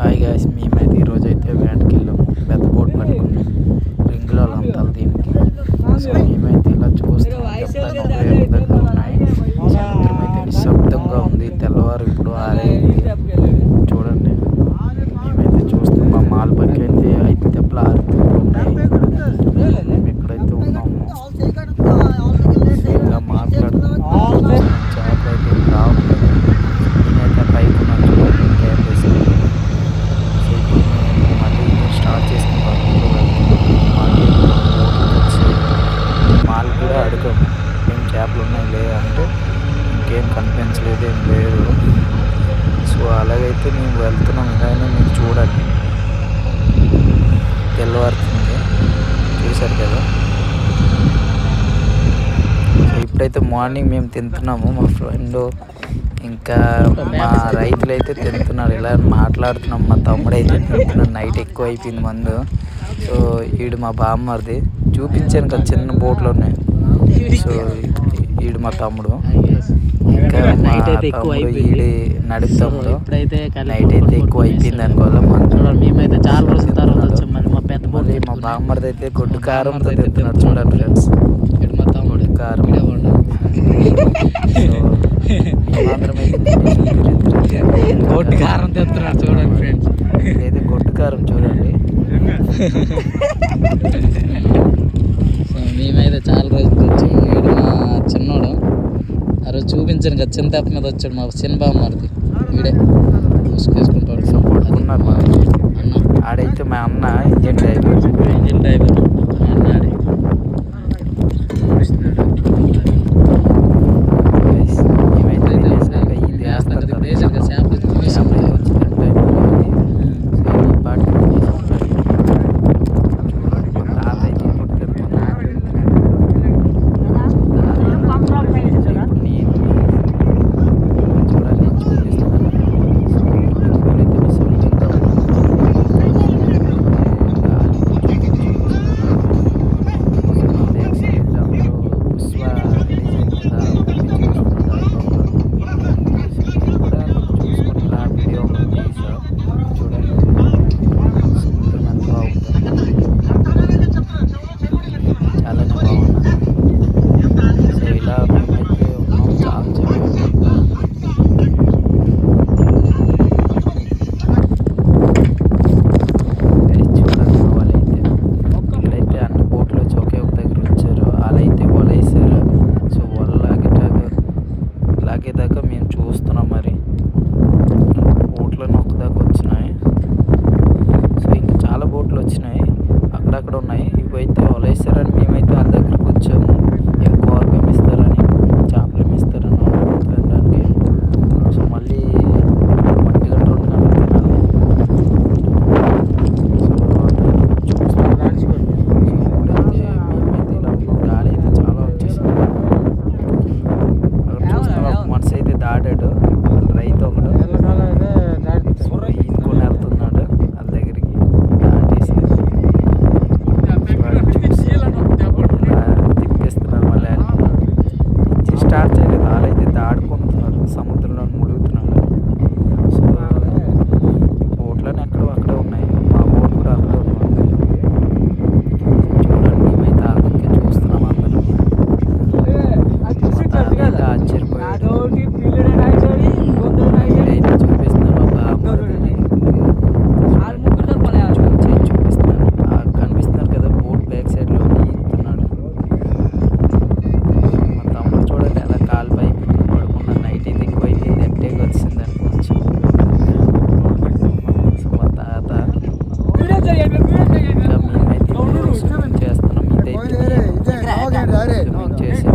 Hi guys, మేమైతే ఈరోజు అయితే వేటకి వెళ్ళాము. పెద్ద బోట్ పట్టుకుని రింగ్లో అంతాలు దీనికి. సో మేమైతే ఇలా చూస్తాం దగ్గర ఉన్నాయి. సముద్రం అయితే నిశ్శబ్దంగా ఉంది. తెల్లవారు ఇప్పుడు ఆరైంది. చూడండి, మేమైతే చూస్తాం. మా మాల్ పక్క అయితే 5 తెప్పలు 6 ఉన్నాయి. ఎక్కడైతే ఉన్నాము ఇలా మాట్లాడుతున్నాం. చేపలు అయితే రావట్లేదు. నేనైతే పైకి ఉన్నాను చూడండి, క్యాప్ వేసుకుని. సో ఇప్పుడు మేము మళ్ళీ స్టార్ట్ చేసుకుంటాం. మాల్ కూడా అడగము ఏం చేపలు ఉన్నాయి లేదా అంటే ఇంకేం కనిపించలేదు, ఏం లేదు. సో అలాగైతే మేము వెళ్తున్నాం. ఇలానే మీరు చూడండి, తెల్లవారుతుంది, చూశారు కదా. సో ఇప్పుడైతే మార్నింగ్ మేము తింటున్నాము. మా ఫ్రెండ్ ఇంకా మా రైతులు అయితే తింటున్నారు. ఇలా మాట్లాడుతున్నాం. మా తమ్ముడు అయితే తింటున్నాడు. నైట్ ఎక్కువ అయిపోయింది మందు. సో ఈడు మా బామ్మర్ది, చూపించాను కదా చిన్న బోట్లోనే. సో ఈడు మా తమ్ముడు. ఇంకా మా తమ్ముడు ఈడు నడుపు తమ్ముడు. నైట్ అయితే ఎక్కువ అయిపోయింది దానివల్ల మేమైతే చాలా రోజుల తర్వాత వచ్చాం. మళ్ళీ మా బామ్మర్ది అయితే గొడ్డు కారంతో తింటున్నాడు. చూడండి ఫ్రెండ్స్, మా తమ్ముడు కారం. గొడ్డు కారం తింటున్నాడు చూడండి ఫ్రెండ్స్. ఇదైతే గొడ్డు కారం చూడండి. సో మేమైతే చాలా రోజులకి వచ్చాము. వీడు మా చిన్నోడు. ఆ రోజు చూపించాను కదా, చిన్న తెప్ప మీద వచ్చాడు మా చిన్న బామ్మర్ది. వీడే చూసుకేసుకుంటాడు. సో పడుకున్నారు మా అన్న. ఆడైతే మా అన్న ఇంజన్ డ్రైవర్. మా అన్న ఆడే. దాకా మేము చూస్తున్నాం. మరి బోట్లను ఒకదాకా వచ్చినాయి. సో ఇంకా చాలా బోట్లు వచ్చినాయి, అక్కడక్కడ ఉన్నాయి. ఇవైతే వలేసారని మేమైతే వాళ్ళ దగ్గరికి వచ్చాము. ఏం కూరగా ఇస్తారని, చేపలు ఏమిస్తారని తినడానికి. సో మళ్ళీ 1 గంట 2 గంటలు తినాలి. సో చూస్తున్నాం. ఇప్పుడైతే మేమైతే ఇలా ఉన్నాం. గాలి అయితే చాలా వచ్చేసింది. మనసు అయితే దాటాడు రైతు ఒకడు. ఇంకొని వెళ్తున్నాడు వాళ్ళ దగ్గరికి. దాటేసి తిప్పేస్తున్నారు. మళ్ళీ ఇంజిన్ స్టార్ట్ చేయలేదు. వాళ్ళైతే దాడుకుంటున్నారు, సముద్రంలో ముడుగుతున్నాడు. సో బోట్లను అక్కడే ఉన్నాయి. మా బోట్ కూడా అక్కడే ఉంది. చూడండి, మేమైతే వాళ్ళ దగ్గర చూస్తున్నాం. అందరం ఆశ్చర్యపోయాడు. చూపిస్తున్నాను చూపిస్తున్నాను. కనిపిస్తున్నారు కదా, బోట్ బ్యాక్ సైడ్ లో ఇస్తున్నాడు. మా తమ్ముడు చూడండి ఎలా కాలు పైపు పడుకున్నాడు. నైట్ అయితే ఎక్కువ అయిపోయింది, ఎట్టేకి వచ్చింది అనుకోవచ్చు. సో మా తాత ఇంకా మేమైతే చేస్తున్నాం. ఇదైతే చేసాం.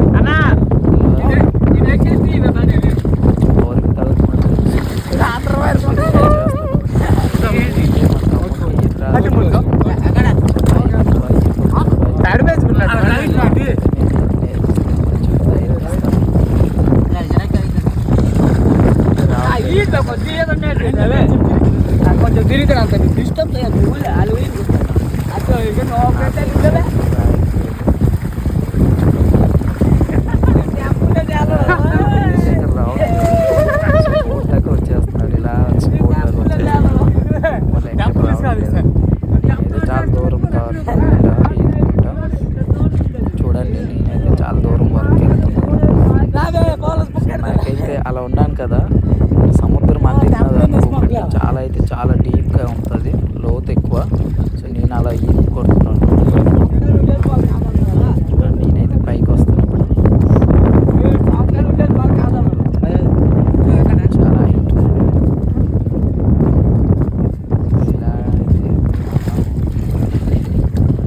కొంచెం తిరుగుతాడు అంత డిస్టర్బ్ చేయాలి. కదా, సముద్రం అందినది అనుకోకుండా చాలా అయితే చాలా డీప్గా ఉంటుంది, లోతు ఎక్కువ. సో నేను అలా ఈత కొడుతున్నాను, నేనైతే పైకి వస్తున్నాను. చాలా హైట్ ఇలా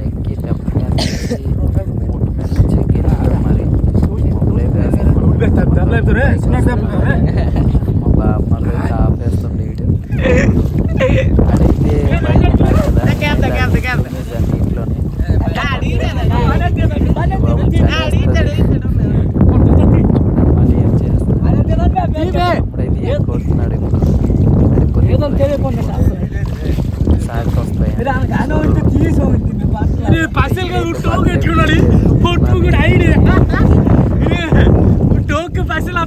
ఎక్కి టెంప్ మీద నుంచి బోట్ మీద నుంచి ఎక్కి మరి మా బామ్మలు అయితే ఆపేస్తుండే వీడు. అదైతే బయట ఉన్నారు కదా ఇంట్లోనే బాబు చదివేస్తుంది. మళ్ళీ ఏం చేస్తాడు అప్పుడైతే ఏం కొడుతున్నాడు ఇప్పుడు సారికి వస్తాయి. టోక్ పైసలు